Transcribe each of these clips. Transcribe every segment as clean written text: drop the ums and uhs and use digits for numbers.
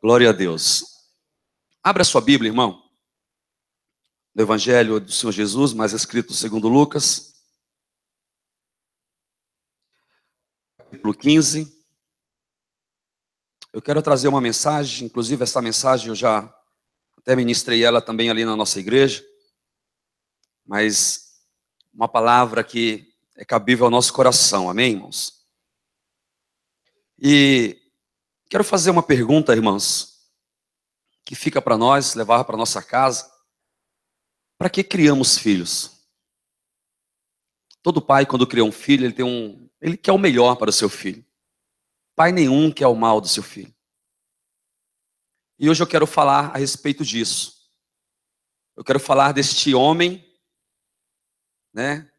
Glória a Deus. Abra sua Bíblia, irmão. No Evangelho do Senhor Jesus, mas escrito segundo Lucas. Capítulo 15. Eu quero trazer uma mensagem, inclusive essa mensagem eu já até ministrei ela também ali na nossa igreja. Mas uma palavra que é cabível ao nosso coração, amém, irmãos? E quero fazer uma pergunta, irmãos, que fica para nós, levar para nossa casa. Para que criamos filhos? Todo pai, quando cria um filho, ele quer o melhor para o seu filho. Pai nenhum quer o mal do seu filho. E hoje eu quero falar a respeito disso. Eu quero falar deste homem, né,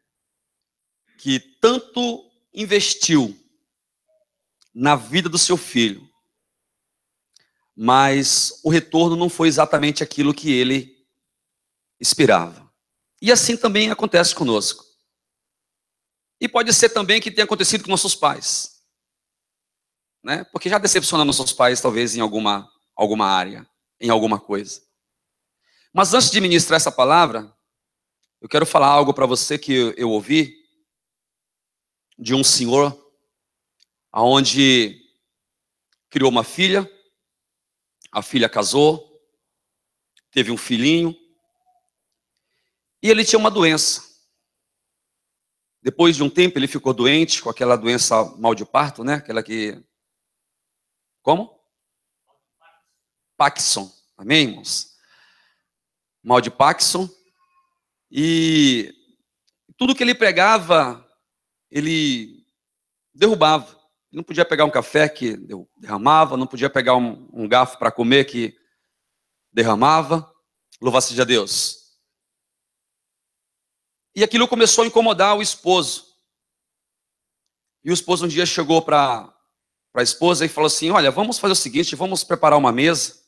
que tanto investiu na vida do seu filho, mas o retorno não foi exatamente aquilo que ele esperava. E assim também acontece conosco. E pode ser também que tenha acontecido com nossos pais, né? Porque já decepcionamos nossos pais, talvez, em alguma área, em alguma coisa. Mas antes de ministrar essa palavra, eu quero falar algo para você que eu ouvi de um senhor aonde criou uma filha, a filha casou, teve um filhinho, e ele tinha uma doença. Depois de um tempo ele ficou doente com aquela doença mal de parto, né? Aquela que... Como? Parkinson. Amém, irmãos? Mal de Parkinson. E tudo que ele pregava, ele derrubava. Ele não podia pegar um café que derramava, não podia pegar um garfo para comer que derramava. Louvado seja Deus. E aquilo começou a incomodar o esposo. E o esposo um dia chegou para a esposa e falou assim: olha, vamos fazer o seguinte, vamos preparar uma mesa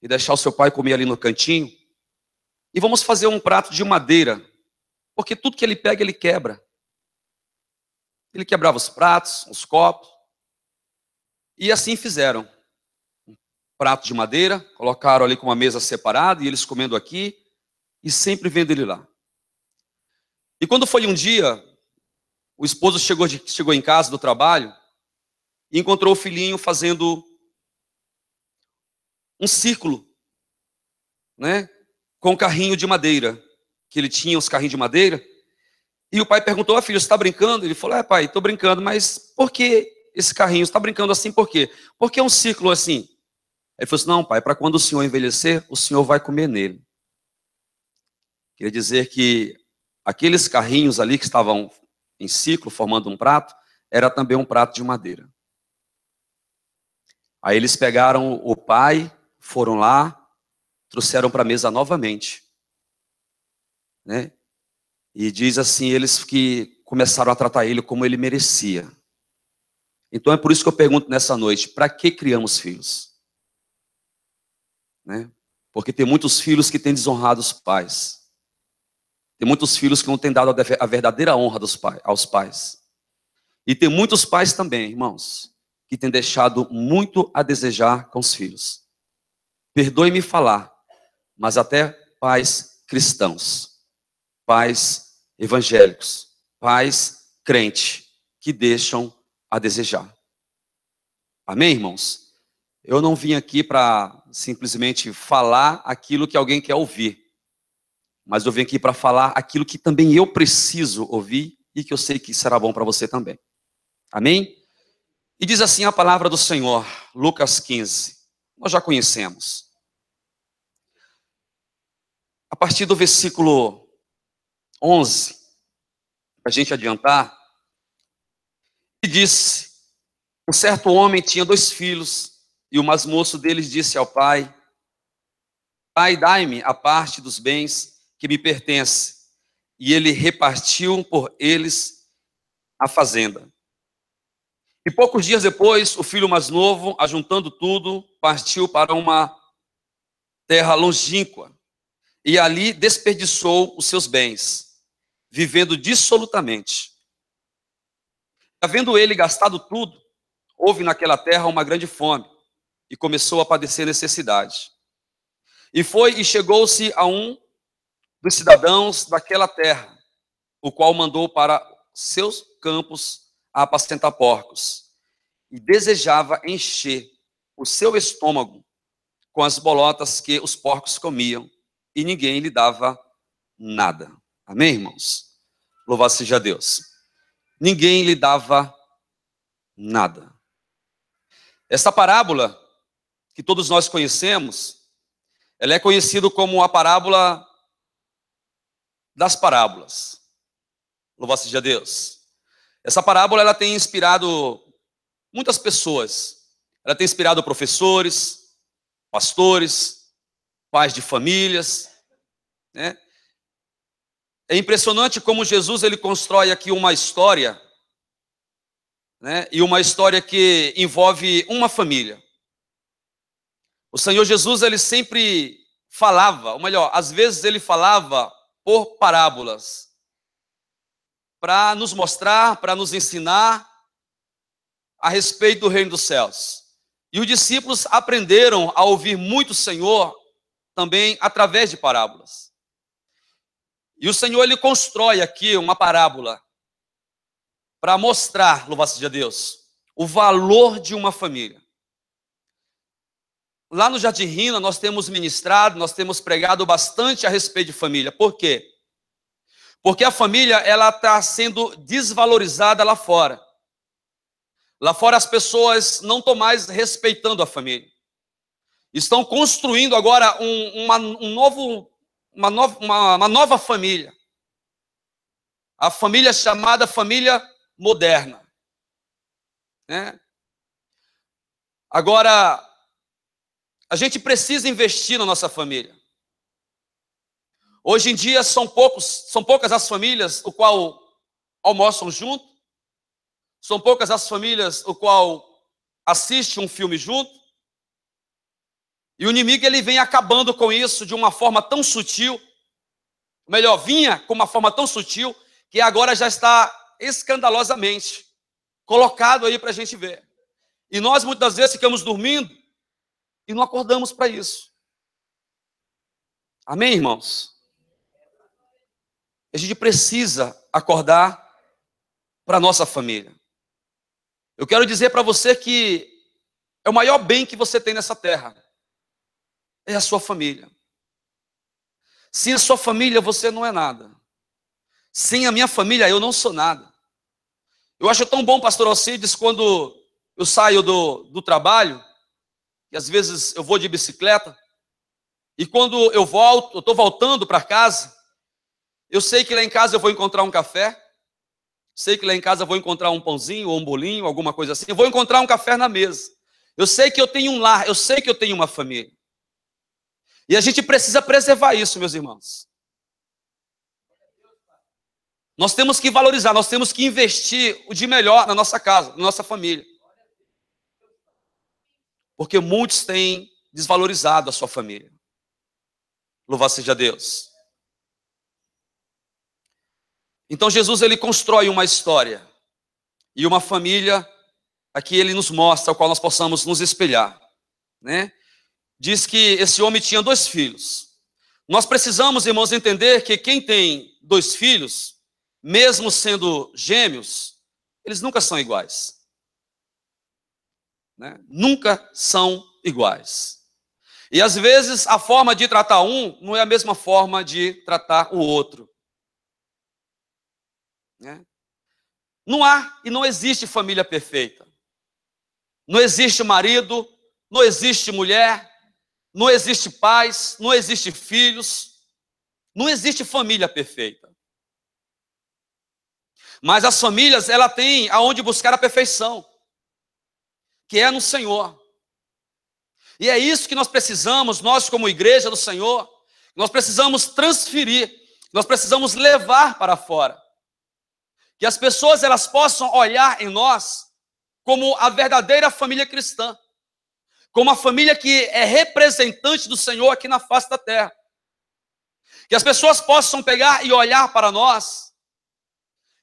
e deixar o seu pai comer ali no cantinho. E vamos fazer um prato de madeira, porque tudo que ele pega, ele quebra. Ele quebrava os pratos, os copos. E assim fizeram. Um prato de madeira, colocaram ali com uma mesa separada, e eles comendo aqui, e sempre vendo ele lá. E quando foi um dia, o esposo chegou em casa do trabalho e encontrou o filhinho fazendo um círculo, né, com um carrinho de madeira, que ele tinha uns carrinhos de madeira. E o pai perguntou: filho, você está brincando? Ele falou: pai, estou brincando, mas por que esse carrinho? Você está brincando assim por quê? Por que um círculo assim? Ele falou assim: não, pai, para quando o senhor envelhecer, o senhor vai comer nele. Quer dizer que aqueles carrinhos ali que estavam em ciclo, formando um prato, era também um prato de madeira. Aí eles pegaram o pai, foram lá, trouxeram para a mesa novamente, né? E diz assim, eles que começaram a tratar ele como ele merecia. Então é por isso que eu pergunto nessa noite: para que criamos filhos? Né? Porque tem muitos filhos que têm desonrado os pais. Tem muitos filhos que não têm dado a verdadeira honra aos pais. E tem muitos pais também, irmãos, que têm deixado muito a desejar com os filhos. Perdoe-me falar, mas até pais cristãos, pais evangélicos, pais crentes, que deixam a desejar. Amém, irmãos? Eu não vim aqui para simplesmente falar aquilo que alguém quer ouvir, mas eu vim aqui para falar aquilo que também eu preciso ouvir e que eu sei que será bom para você também. Amém? E diz assim a palavra do Senhor, Lucas 15. Nós já conhecemos. A partir do versículo 11, para a gente adiantar, ele disse: um certo homem tinha 2 filhos, e o mais moço deles disse ao pai: pai, dai-me a parte dos bens que me pertence. E ele repartiu por eles a fazenda. E poucos dias depois, o filho mais novo, ajuntando tudo, partiu para uma terra longínqua, e ali desperdiçou os seus bens, vivendo dissolutamente. Havendo ele gastado tudo, houve naquela terra uma grande fome, e começou a padecer necessidade. E foi e chegou-se a um dos cidadãos daquela terra, o qual mandou para seus campos a apacentar porcos, e desejava encher o seu estômago com as bolotas que os porcos comiam, e ninguém lhe dava nada. Amém, irmãos? Louvado seja Deus. Ninguém lhe dava nada. Essa parábola, que todos nós conhecemos, ela é conhecida como a parábola das parábolas. Louvado seja Deus. Essa parábola ela tem inspirado muitas pessoas. Ela tem inspirado professores, pastores, pais de famílias, né? É impressionante como Jesus ele constrói aqui uma história, né? E uma história que envolve uma família. O Senhor Jesus ele sempre falava, ou melhor, às vezes ele falava por parábolas, para nos mostrar, para nos ensinar a respeito do reino dos céus. E os discípulos aprenderam a ouvir muito o Senhor também através de parábolas. E o Senhor ele constrói aqui uma parábola para mostrar, louvado seja Deus, o valor de uma família. Lá no Jardim Rina nós temos ministrado, nós temos pregado bastante a respeito de família. Por quê? Porque a família ela está sendo desvalorizada lá fora. Lá fora as pessoas não estão mais respeitando a família. Estão construindo agora uma nova família. A família chamada família moderna, né? Agora, a gente precisa investir na nossa família. Hoje em dia são poucas as famílias o qual almoçam junto, são poucas as famílias o qual assistem um filme junto. E o inimigo ele vem acabando com isso de uma forma tão sutil, melhor, vinha com uma forma tão sutil, que agora já está escandalosamente colocado aí para a gente ver. E nós muitas vezes ficamos dormindo e não acordamos para isso. Amém, irmãos? A gente precisa acordar para a nossa família. Eu quero dizer para você que é o maior bem que você tem nessa terra. É a sua família. Sem a sua família, você não é nada. Sem a minha família, eu não sou nada. Eu acho tão bom, pastor Alcides, quando eu saio do trabalho, e às vezes eu vou de bicicleta, e quando eu volto, eu estou voltando para casa, eu sei que lá em casa eu vou encontrar um café, sei que lá em casa eu vou encontrar um pãozinho ou um bolinho, alguma coisa assim, eu vou encontrar um café na mesa. Eu sei que eu tenho um lar, eu sei que eu tenho uma família. E a gente precisa preservar isso, meus irmãos. Nós temos que valorizar, nós temos que investir o de melhor na nossa casa, na nossa família. Porque muitos têm desvalorizado a sua família. Louvado seja Deus. Então Jesus ele constrói uma história e uma família aqui ele nos mostra, ao qual nós possamos nos espelhar, né? Diz que esse homem tinha 2 filhos. Nós precisamos, irmãos, entender que quem tem 2 filhos, mesmo sendo gêmeos, eles nunca são iguais, né? Nunca são iguais. E às vezes a forma de tratar um não é a mesma forma de tratar o outro, né? Não há e não existe família perfeita. Não existe marido, não existe mulher, não existe pais, não existe filhos, não existe família perfeita. Mas as famílias, ela tem aonde buscar a perfeição, que é no Senhor. E é isso que nós precisamos, nós como igreja do Senhor, nós precisamos transferir, nós precisamos levar para fora. Que as pessoas elas possam olhar em nós como a verdadeira família cristã, como a família que é representante do Senhor aqui na face da terra. Que as pessoas possam pegar e olhar para nós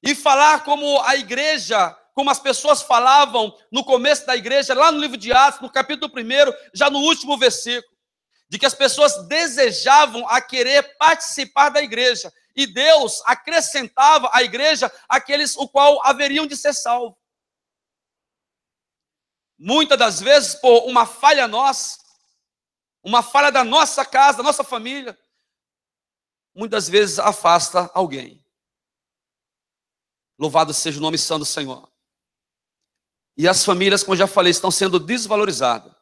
e falar como a igreja como as pessoas falavam no começo da igreja, lá no livro de Atos, no capítulo 1, já no último versículo, de que as pessoas desejavam a querer participar da igreja, e Deus acrescentava à igreja aqueles o qual haveriam de ser salvos. Muitas das vezes, por uma falha nossa, uma falha da nossa casa, da nossa família, muitas vezes afasta alguém. Louvado seja o nome santo do Senhor. E as famílias, como eu já falei, estão sendo desvalorizadas.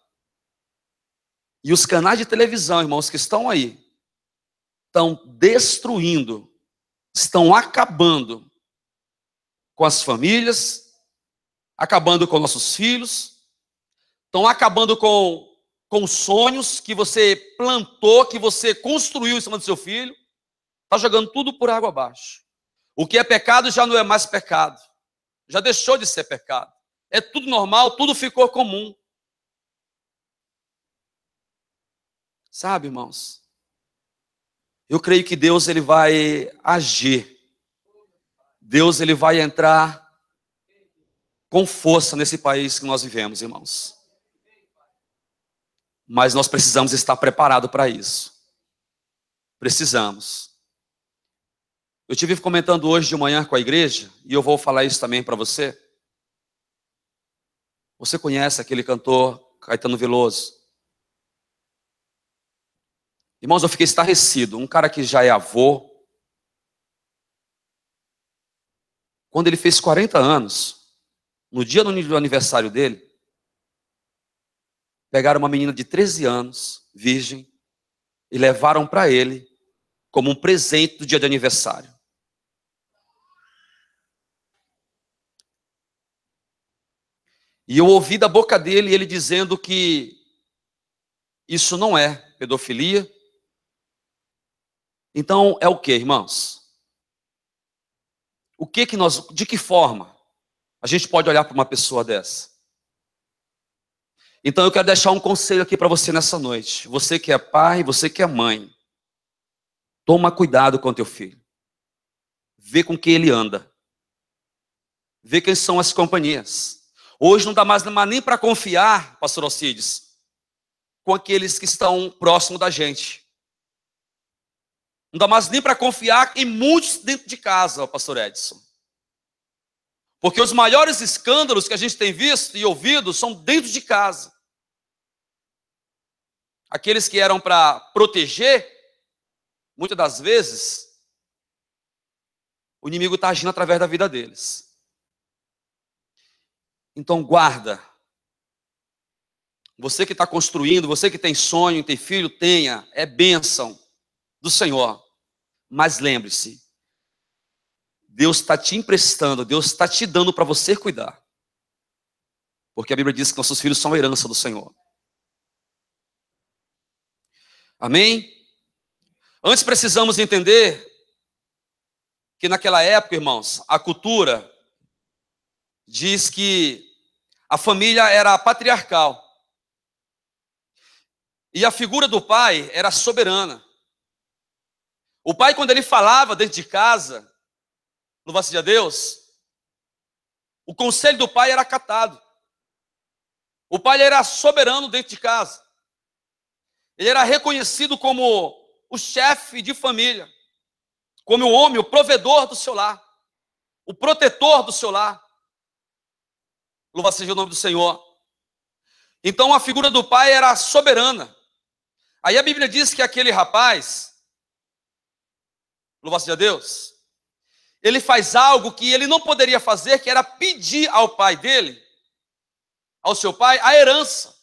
E os canais de televisão, irmãos, que estão aí, estão destruindo, estão acabando com as famílias, acabando com nossos filhos, estão acabando com sonhos que você plantou, que você construiu em cima do seu filho, está jogando tudo por água abaixo. O que é pecado já não é mais pecado, já deixou de ser pecado. É tudo normal, tudo ficou comum. Sabe, irmãos? Eu creio que Deus ele vai agir. Deus ele vai entrar com força nesse país que nós vivemos, irmãos. Mas nós precisamos estar preparados para isso. Precisamos. Eu estive comentando hoje de manhã com a igreja, e eu vou falar isso também para você. Você conhece aquele cantor Caetano Veloso? Irmãos, eu fiquei estarrecido. Um cara que já é avô. Quando ele fez 40 anos, no dia do aniversário dele, pegaram uma menina de 13 anos, virgem, e levaram para ele como um presente do dia de aniversário. E eu ouvi da boca dele ele dizendo que isso não é pedofilia. Então é o que, irmãos? De que forma a gente pode olhar para uma pessoa dessa? Então eu quero deixar um conselho aqui para você nessa noite. Você que é pai, você que é mãe, toma cuidado com teu filho. Vê com quem ele anda. Vê quem são as companhias. Hoje não dá mais nem para confiar, pastor Alcides, com aqueles que estão próximos da gente. Não dá mais nem para confiar em muitos dentro de casa, pastor Edson. Porque os maiores escândalos que a gente tem visto e ouvido são dentro de casa. Aqueles que eram para proteger, muitas das vezes, o inimigo está agindo através da vida deles. Então guarda. Você que está construindo, você que tem sonho, tem filho, tenha. É bênção do Senhor. Mas lembre-se, Deus está te emprestando, Deus está te dando para você cuidar. Porque a Bíblia diz que nossos filhos são a herança do Senhor. Amém? Antes precisamos entender que naquela época, irmãos, a cultura diz que a família era patriarcal. E a figura do pai era soberana. O pai, quando ele falava dentro de casa, louvado seja Deus, o conselho do pai era acatado. O pai era soberano dentro de casa. Ele era reconhecido como o chefe de família, como o homem, o provedor do seu lar, o protetor do seu lar. Louvado seja o nome do Senhor. Então a figura do pai era soberana. Aí a Bíblia diz que aquele rapaz, louvado seja Deus, ele faz algo que ele não poderia fazer, que era pedir ao pai dele, ao seu pai, a herança,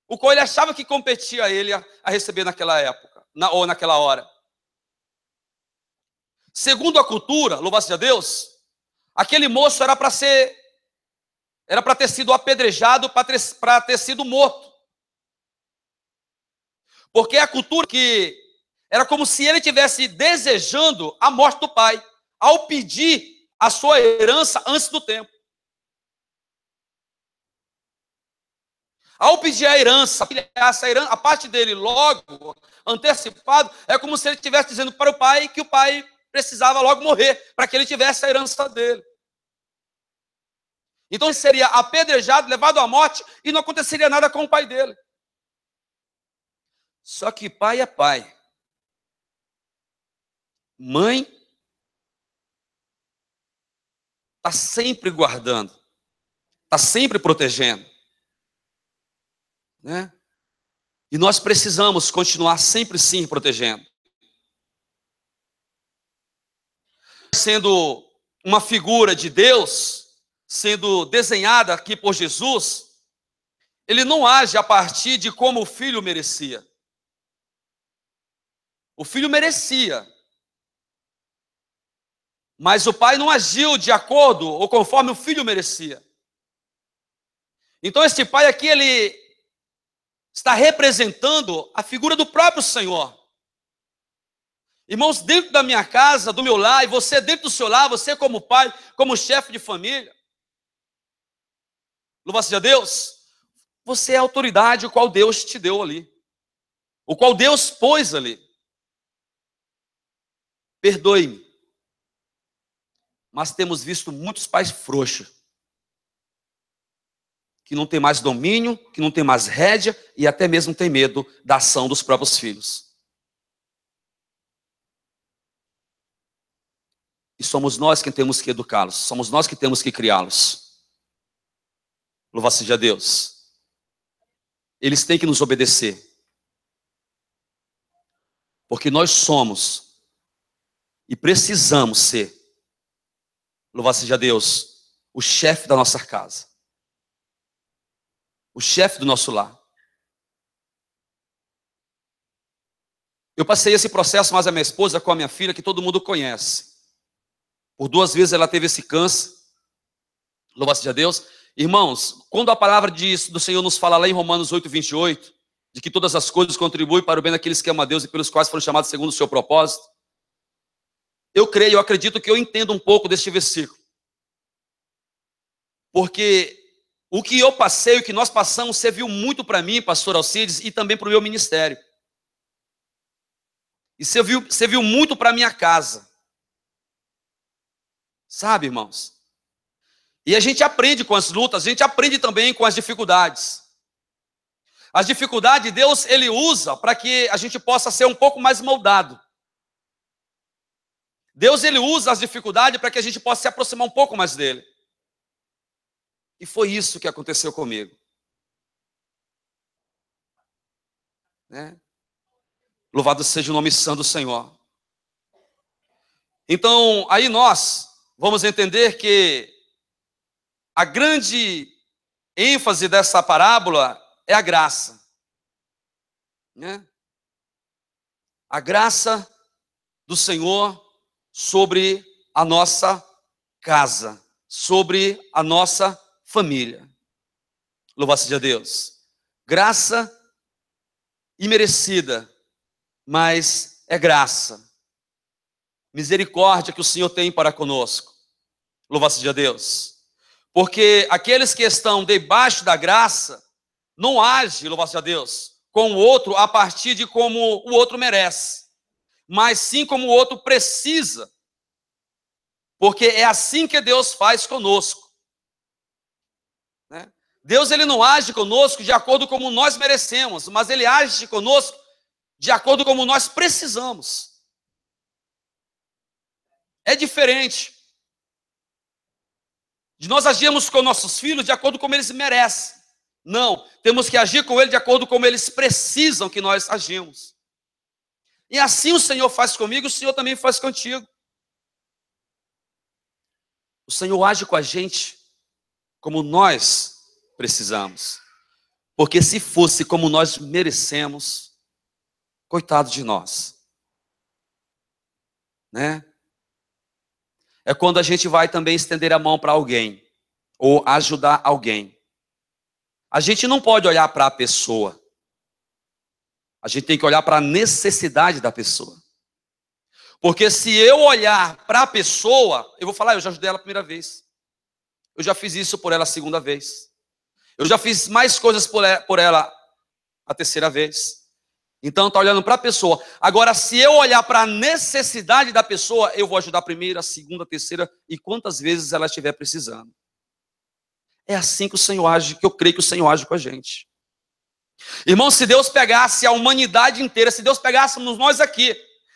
o qual ele achava que competia a ele a receber naquela época, ou naquela hora. Segundo a cultura, louvado seja Deus, aquele moço era para ter sido apedrejado, para ter sido morto. Porque a cultura que era como se ele estivesse desejando a morte do pai, ao pedir a sua herança antes do tempo. Ao pedir a herança, a parte dele logo, antecipado, é como se ele estivesse dizendo para o pai que o pai precisava logo morrer, para que ele tivesse a herança dele. Então ele seria apedrejado, levado à morte, e não aconteceria nada com o pai dele. Só que pai é pai. Mãe está sempre guardando, está sempre protegendo, né? E nós precisamos continuar sempre sim protegendo. Sendo uma figura de Deus, sendo desenhada aqui por Jesus, ele não age a partir de como o filho merecia. O filho merecia, mas o pai não agiu de acordo ou conforme o filho merecia. Então este pai aqui, ele está representando a figura do próprio Senhor. Irmãos, dentro da minha casa, do meu lar, e você dentro do seu lar, você como pai, como chefe de família, louvado seja Deus, você é a autoridade o qual Deus te deu ali, o qual Deus pôs ali. Perdoe-me, mas temos visto muitos pais frouxos, que não tem mais domínio, que não tem mais rédea e até mesmo tem medo da ação dos próprios filhos. E somos nós quem temos que educá-los, somos nós que temos que criá-los. Louvado seja Deus. Eles têm que nos obedecer, porque nós somos e precisamos ser, louvado seja Deus, o chefe da nossa casa, o chefe do nosso lar. Eu passei esse processo, mas a minha esposa com a minha filha, que todo mundo conhece. Por 2 vezes ela teve esse câncer, louvado seja Deus. Irmãos, quando a palavra do Senhor nos fala lá em Romanos 8:28, de que todas as coisas contribuem para o bem daqueles que amam a Deus e pelos quais foram chamados segundo o seu propósito, eu creio, eu acredito que eu entendo um pouco deste versículo. Porque o que eu passei, o que nós passamos, serviu muito para mim, pastor Alcides, e também para o meu ministério. E serviu muito para a minha casa. Sabe, irmãos? E a gente aprende com as lutas, a gente aprende também com as dificuldades. As dificuldades, Deus, Ele usa para que a gente possa ser um pouco mais moldado. Deus, Ele usa as dificuldades para que a gente possa se aproximar um pouco mais dEle. E foi isso que aconteceu comigo. Né? Louvado seja o nome santo do Senhor. Então, aí nós vamos entender que a grande ênfase dessa parábola é a graça. Né? A graça do Senhor sobre a nossa casa, sobre a nossa família. Louvado seja Deus. Graça imerecida, mas é graça. Misericórdia que o Senhor tem para conosco. Louvado seja Deus. Porque aqueles que estão debaixo da graça não agem, louvado seja Deus, com o outro a partir de como o outro merece, mas sim como o outro precisa. Porque é assim que Deus faz conosco. Né? Deus, Ele não age conosco de acordo como nós merecemos, mas Ele age conosco de acordo como nós precisamos. É diferente de nós agirmos com nossos filhos de acordo como eles merecem. Não, temos que agir com eles de acordo como eles precisam que nós agimos. E assim o Senhor faz comigo, o Senhor também faz contigo. O Senhor age com a gente como nós precisamos. Porque se fosse como nós merecemos, coitado de nós. Né? É quando a gente vai também estender a mão para alguém, ou ajudar alguém. A gente não pode olhar para a pessoa. A gente tem que olhar para a necessidade da pessoa. Porque se eu olhar para a pessoa, eu vou falar, eu já ajudei ela a primeira vez. Eu já fiz isso por ela a segunda vez. Eu já fiz mais coisas por ela a terceira vez. Então, está olhando para a pessoa. Agora, se eu olhar para a necessidade da pessoa, eu vou ajudar a primeira, a segunda, a terceira e quantas vezes ela estiver precisando. É assim que o Senhor age, que eu creio que o Senhor age com a gente. Irmão, se Deus pegasse a humanidade inteira, se Deus pegássemos nós aqui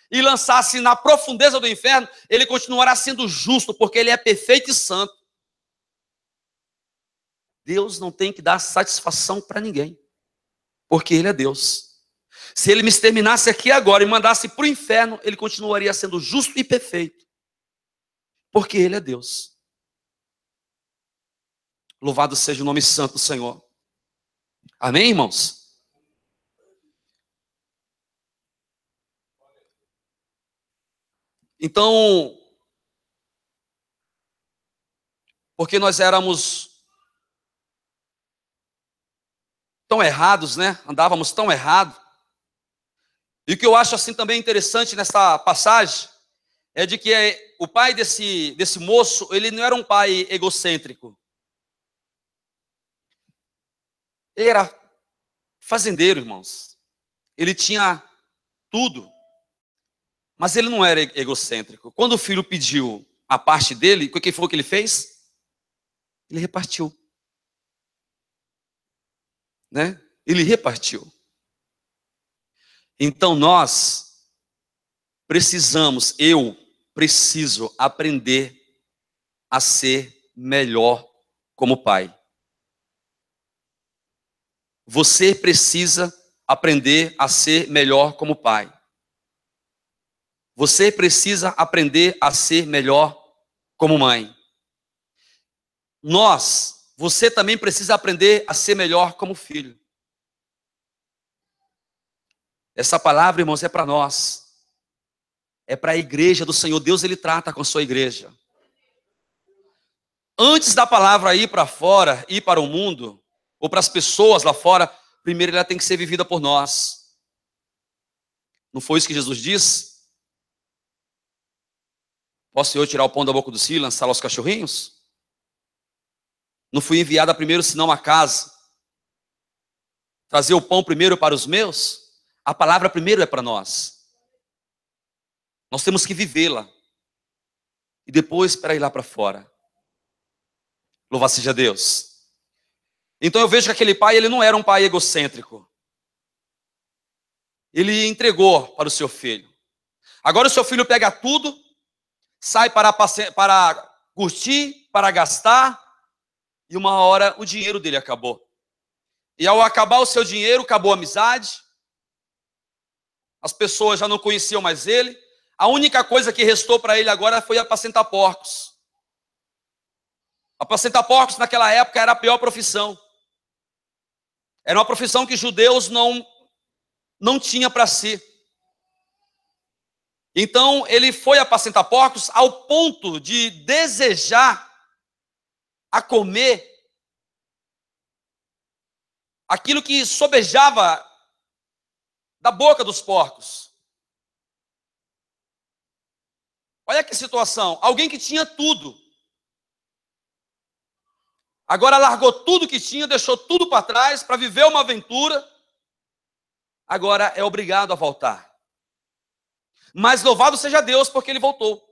e lançasse na profundeza do inferno, Ele continuará sendo justo, porque Ele é perfeito e santo. Deus não tem que dar satisfação para ninguém, porque Ele é Deus. Se Ele me exterminasse aqui agora e mandasse para o inferno, Ele continuaria sendo justo e perfeito, porque Ele é Deus. Louvado seja o nome santo do Senhor. Amém, irmãos? Então, porque nós éramos tão errados, né? Andávamos tão errado. E o que eu acho assim também interessante nessa passagem é de que o pai desse moço, ele não era um pai egocêntrico. Ele era fazendeiro, irmãos. Ele tinha tudo. Mas ele não era egocêntrico. Quando o filho pediu a parte dele, o que foi que ele fez? Ele repartiu. Né? Ele repartiu. Então nós precisamos, eu preciso aprender a ser melhor como pai. Você precisa aprender a ser melhor como pai. Você precisa aprender a ser melhor como mãe. Você também precisa aprender a ser melhor como filho. Essa palavra, irmãos, é para nós. É para a igreja do Senhor. Deus, Ele trata com a sua igreja. Antes da palavra ir para fora, ir para o mundo, ou para as pessoas lá fora, primeiro ela tem que ser vivida por nós. Não foi isso que Jesus disse? Posso eu tirar o pão da boca dos filhos e lançá-lo aos cachorrinhos? Não fui enviada primeiro, senão a casa. Trazer o pão primeiro para os meus? A palavra primeiro é para nós. Nós temos que vivê-la. E depois para ir lá para fora. Louvado seja Deus. Então eu vejo que aquele pai, ele não era um pai egocêntrico. Ele entregou para o seu filho. Agora o seu filho pega tudo, sai para curtir, para gastar, e uma hora o dinheiro dele acabou. E ao acabar o seu dinheiro, acabou a amizade. As pessoas já não conheciam mais ele. A única coisa que restou para ele agora foi apacentar porcos. Apacentar porcos naquela época era a pior profissão. Era uma profissão que judeus não tinha para si. Então ele foi apacentar porcos ao ponto de desejar a comer aquilo que sobejava da boca dos porcos. Olha que situação. Alguém que tinha tudo. Agora largou tudo que tinha, deixou tudo para trás para viver uma aventura. Agora é obrigado a voltar. Mas louvado seja Deus porque ele voltou.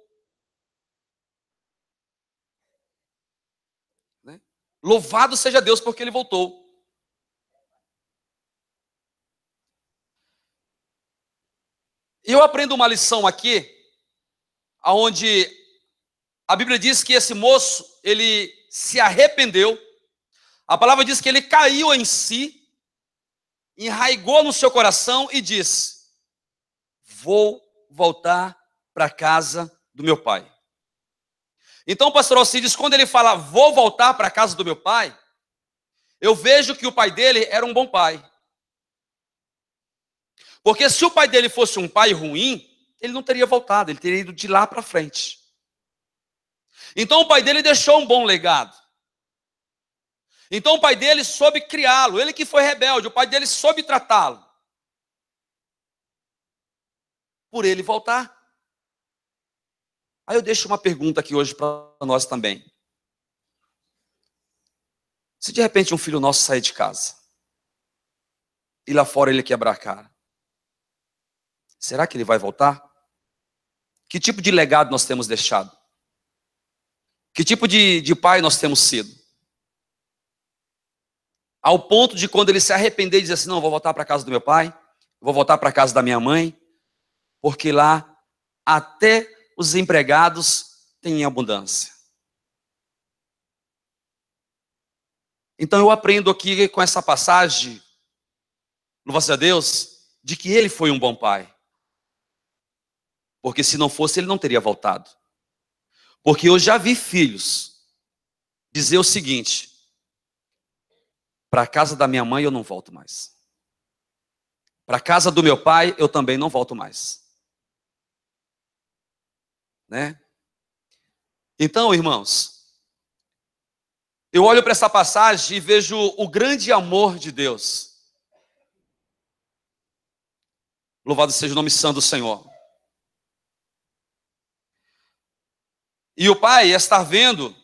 Né? Louvado seja Deus porque ele voltou. E eu aprendo uma lição aqui, onde a Bíblia diz que esse moço, ele se arrependeu. A palavra diz que ele caiu em si, enraigou no seu coração e disse: vou voltar para a casa do meu pai. Então o pastor Alcides, quando ele fala vou voltar para a casa do meu pai, eu vejo que o pai dele era um bom pai. Porque se o pai dele fosse um pai ruim, ele não teria voltado, ele teria ido de lá para frente. Então o pai dele deixou um bom legado. Então o pai dele soube criá-lo, ele que foi rebelde, o pai dele soube tratá-lo. Por ele voltar. Aí eu deixo uma pergunta aqui hoje para nós também. Se de repente um filho nosso sair de casa, e lá fora ele quebrar a cara, será que ele vai voltar? Que tipo de legado nós temos deixado? Que tipo de pai nós temos sido? ao ponto de quando ele se arrepender e dizer assim, não, eu vou voltar para a casa do meu pai, vou voltar para a casa da minha mãe, porque lá até os empregados têm em abundância. Então eu aprendo aqui com essa passagem, louvado a Deus, de que ele foi um bom pai. Porque se não fosse, ele não teria voltado. Porque eu já vi filhos dizer o seguinte, para a casa da minha mãe eu não volto mais. Para a casa do meu pai eu também não volto mais. Né? Então, irmãos, eu olho para essa passagem e vejo o grande amor de Deus. Louvado seja o nome santo do Senhor. E o pai está vendo,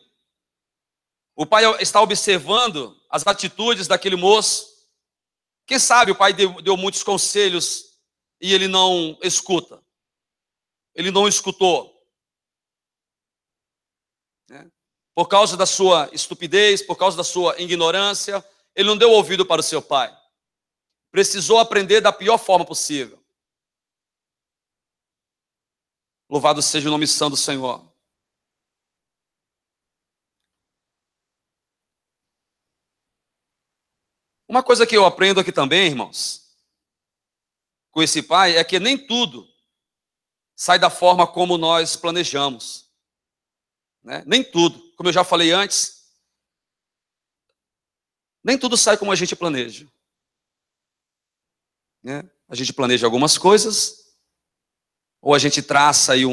o pai está observando as atitudes daquele moço. Quem sabe o pai deu muitos conselhos e ele não escuta. Ele não escutou. Né? Por causa da sua estupidez, por causa da sua ignorância, ele não deu ouvido para o seu pai. Precisou aprender da pior forma possível. Louvado seja o nome santo do Senhor. Uma coisa que eu aprendo aqui também, irmãos, com esse pai, é que nem tudo sai da forma como nós planejamos. Né? Nem tudo. Como eu já falei antes, nem tudo sai como a gente planeja. Né? A gente planeja algumas coisas, ou a gente traça aí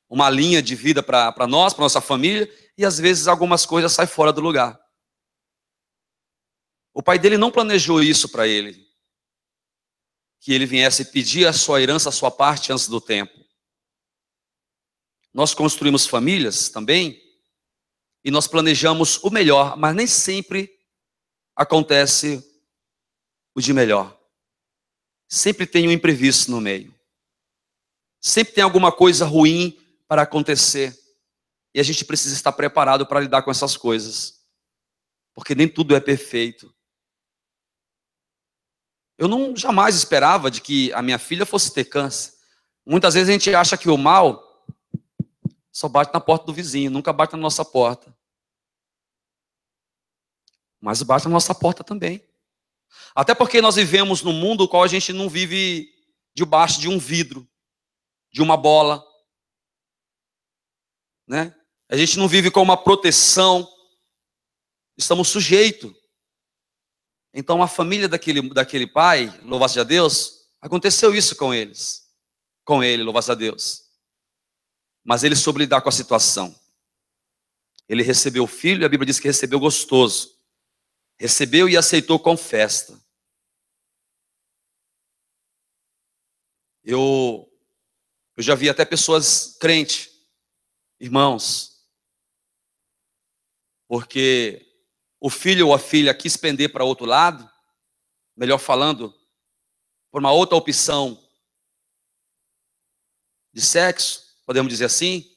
uma linha de vida para nós, para nossa família, e às vezes algumas coisas saem fora do lugar. O pai dele não planejou isso para ele, que ele viesse pedir a sua herança, a sua parte antes do tempo. Nós construímos famílias também, e nós planejamos o melhor, mas nem sempre acontece o de melhor. Sempre tem um imprevisto no meio. Sempre tem alguma coisa ruim para acontecer. E a gente precisa estar preparado para lidar com essas coisas. Porque nem tudo é perfeito. Eu não jamais esperava de que a minha filha fosse ter câncer. Muitas vezes a gente acha que o mal só bate na porta do vizinho, nunca bate na nossa porta. Mas bate na nossa porta também. Até porque nós vivemos num mundo no qual a gente não vive debaixo de um vidro, de uma bola. Né? A gente não vive com uma proteção. Estamos sujeitos. Então a família daquele pai, louvado a Deus, aconteceu isso com eles. Com ele, louvado a Deus. Mas ele soube lidar com a situação. Ele recebeu o filho, e a Bíblia diz que recebeu gostoso. Recebeu e aceitou com festa. Eu já vi até pessoas crentes, irmãos, porque o filho ou a filha quis pender para outro lado, melhor falando, por uma outra opção de sexo, podemos dizer assim.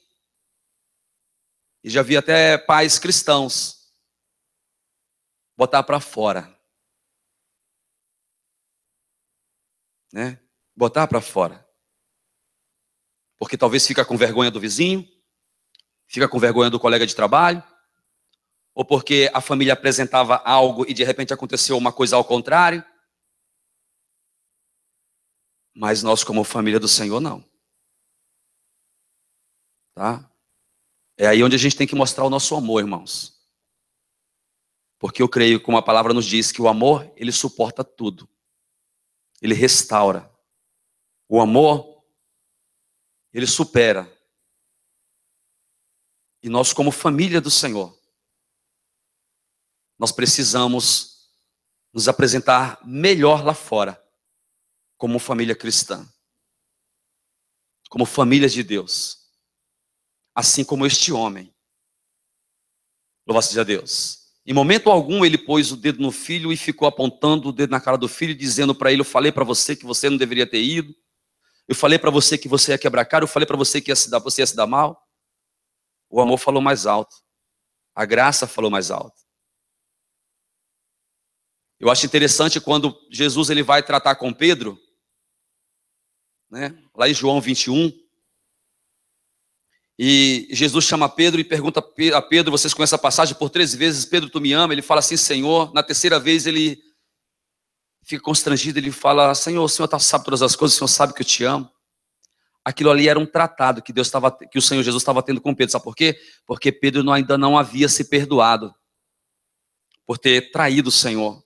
E já vi até pais cristãos botar para fora. Né? Botar para fora. Porque talvez fica com vergonha do vizinho, fica com vergonha do colega de trabalho, ou porque a família apresentava algo e de repente aconteceu uma coisa ao contrário. Mas nós, como família do Senhor, não. Tá? É aí onde a gente tem que mostrar o nosso amor, irmãos. Porque eu creio, como a palavra nos diz, que o amor, ele suporta tudo. Ele restaura. O amor, ele supera. E nós, como família do Senhor, nós precisamos nos apresentar melhor lá fora, como família cristã, como família de Deus. Assim como este homem. Louvado seja Deus. Em momento algum ele pôs o dedo no filho e ficou apontando o dedo na cara do filho, dizendo para ele, eu falei para você que você não deveria ter ido. Eu falei para você que você ia quebrar a cara. Eu falei para você que você ia se dar mal. O amor falou mais alto. A graça falou mais alto. Eu acho interessante quando Jesus ele vai tratar com Pedro, né? Lá em João 21, e Jesus chama Pedro e pergunta a Pedro, vocês conhecem a passagem, por 3 vezes, Pedro, tu me ama? Ele fala assim, Senhor. Na terceira vez ele fica constrangido, ele fala, Senhor, o Senhor sabe todas as coisas, o Senhor sabe que eu te amo. Aquilo ali era um tratado que que o Senhor Jesus estava tendo com Pedro, sabe por quê? Porque Pedro ainda não havia se perdoado, por ter traído o Senhor,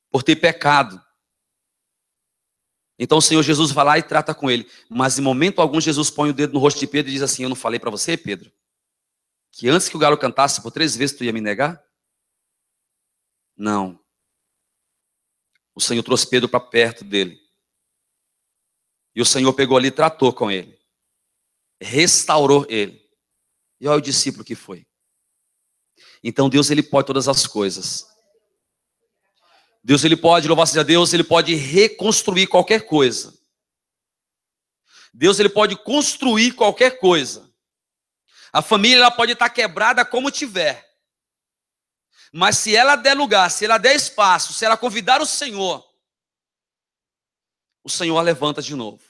por ter pecado. Então o Senhor Jesus vai lá e trata com ele. Mas em momento algum Jesus põe o dedo no rosto de Pedro e diz assim, eu não falei para você, Pedro, que antes que o galo cantasse por 3 vezes tu ia me negar? Não. O Senhor trouxe Pedro para perto dele. E o Senhor pegou ali e tratou com ele. Restaurou ele. E olha o discípulo que foi. Então Deus ele pode todas as coisas. Deus ele pode, louvado seja Deus, ele pode reconstruir qualquer coisa. Deus ele pode construir qualquer coisa. A família ela pode estar quebrada como tiver. Mas se ela der lugar, se ela der espaço, se ela convidar o Senhor a levanta de novo.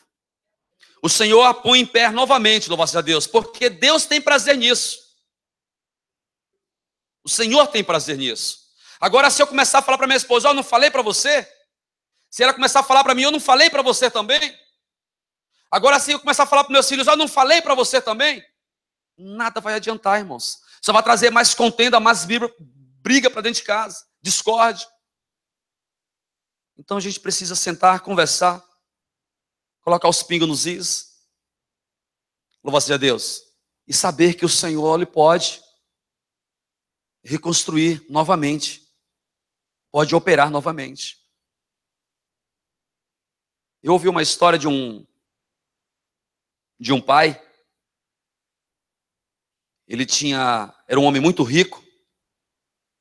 O Senhor a põe em pé novamente, louvado seja Deus, porque Deus tem prazer nisso. O Senhor tem prazer nisso. Agora, se eu começar a falar para minha esposa, eu não falei para você? Se ela começar a falar para mim, eu não falei para você também? Agora, se eu começar a falar para meus filhos, eu não falei para você também? Nada vai adiantar, irmãos. Só vai trazer mais contenda, mais briga para dentro de casa, discórdia. Então a gente precisa sentar, conversar, colocar os pingos nos is. Louvado seja Deus. E saber que o Senhor ele pode reconstruir novamente. Pode operar novamente. Eu ouvi uma história de um pai. Ele era um homem muito rico.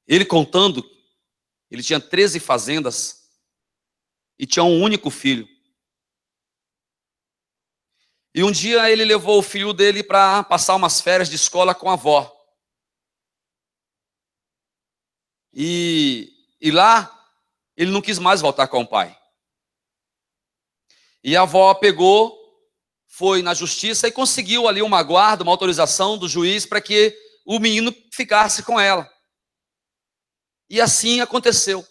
Ele contando, ele tinha 13 fazendas e tinha um único filho. E um dia ele levou o filho dele para passar umas férias de escola com a avó. E lá, ele não quis mais voltar com o pai. E a avó pegou, foi na justiça e conseguiu ali uma guarda, uma autorização do juiz para que o menino ficasse com ela. E assim aconteceu.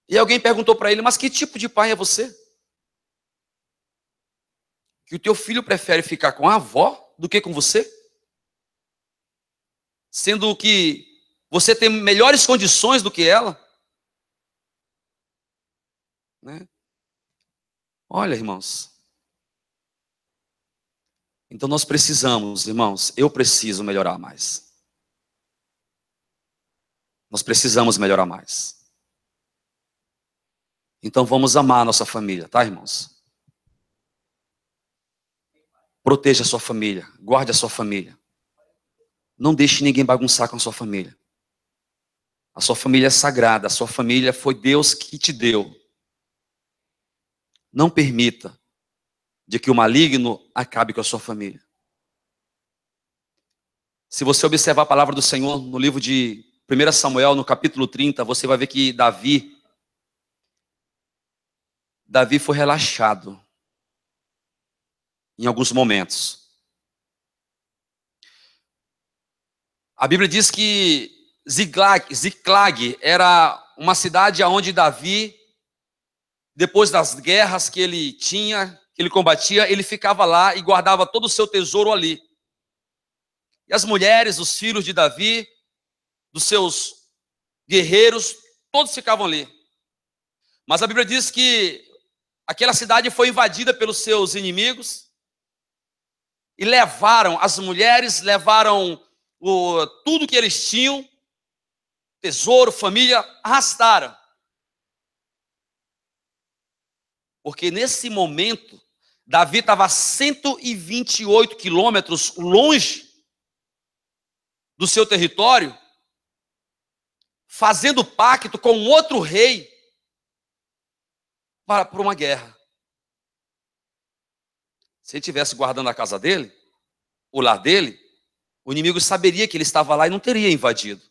E alguém perguntou para ele, mas que tipo de pai é você? Que o teu filho prefere ficar com a avó do que com você? Sendo que você tem melhores condições do que ela? Né? Olha, irmãos. Então nós precisamos, irmãos, eu preciso melhorar mais. Nós precisamos melhorar mais. Então vamos amar a nossa família, tá, irmãos? Proteja a sua família, guarde a sua família. Não deixe ninguém bagunçar com a sua família. A sua família é sagrada, a sua família foi Deus que te deu. Não permita de que o maligno acabe com a sua família. Se você observar a palavra do Senhor no livro de 1 Samuel, no capítulo 30, você vai ver que Davi foi relaxado em alguns momentos. A Bíblia diz que Ziclag era uma cidade onde Davi, depois das guerras que ele tinha, que ele combatia, ele ficava lá e guardava todo o seu tesouro ali. E as mulheres, os filhos de Davi, dos seus guerreiros, todos ficavam ali. Mas a Bíblia diz que aquela cidade foi invadida pelos seus inimigos e levaram, as mulheres levaram tudo que eles tinham, tesouro, família, arrastaram. Porque nesse momento, Davi estava a 128 quilômetros longe do seu território, fazendo pacto com outro rei para uma guerra. Se ele estivesse guardando a casa dele, o lar dele, o inimigo saberia que ele estava lá e não teria invadido.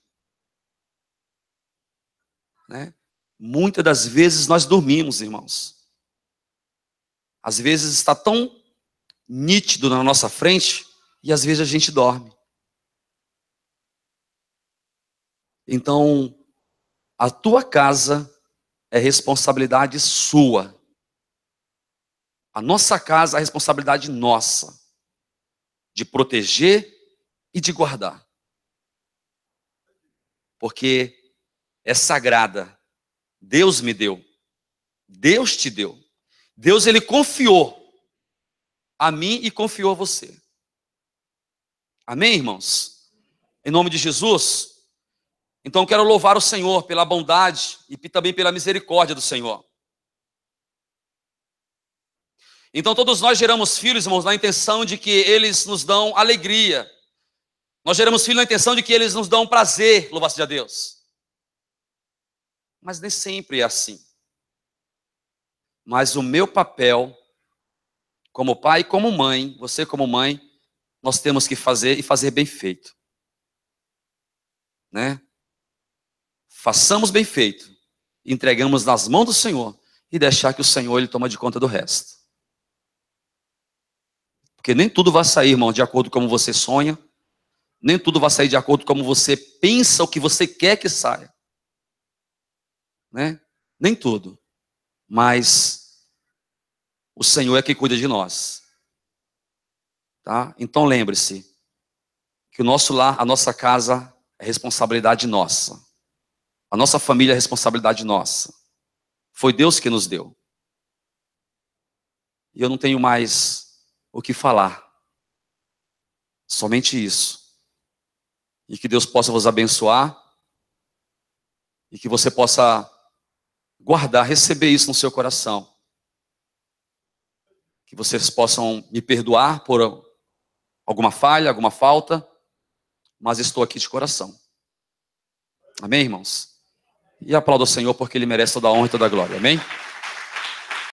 né? Muitas das vezes nós dormimos, irmãos. Às vezes está tão nítido na nossa frente e às vezes a gente dorme. Então, a tua casa é responsabilidade sua. A nossa casa é responsabilidade nossa, de proteger e de guardar. Porque é sagrada. Deus me deu. Deus te deu. Deus, ele confiou a mim e confiou a você. Amém, irmãos? Em nome de Jesus. Então quero louvar o Senhor pela bondade e também pela misericórdia do Senhor. Então todos nós geramos filhos, irmãos, na intenção de que eles nos dão alegria. Nós geramos filhos na intenção de que eles nos dão prazer, louvado seja Deus. Mas nem sempre é assim. Mas o meu papel, como pai e como mãe, você como mãe, nós temos que fazer e fazer bem feito. Né? Façamos bem feito, entregamos nas mãos do Senhor e deixar que o Senhor ele toma de conta do resto. Porque nem tudo vai sair, irmão, de acordo com como você sonha, nem tudo vai sair de acordo com como você pensa o que você quer que saia. Né? Nem tudo. Mas o Senhor é quem cuida de nós. Tá? Então lembre-se que o nosso lar, a nossa casa é responsabilidade nossa. A nossa família é responsabilidade nossa. Foi Deus que nos deu. E eu não tenho mais o que falar. Somente isso. E que Deus possa vos abençoar. E que você possa guardar, receber isso no seu coração. Que vocês possam me perdoar por alguma falha, alguma falta. Mas estou aqui de coração. Amém, irmãos? E aplauda o Senhor porque Ele merece toda a honra e toda a glória. Amém?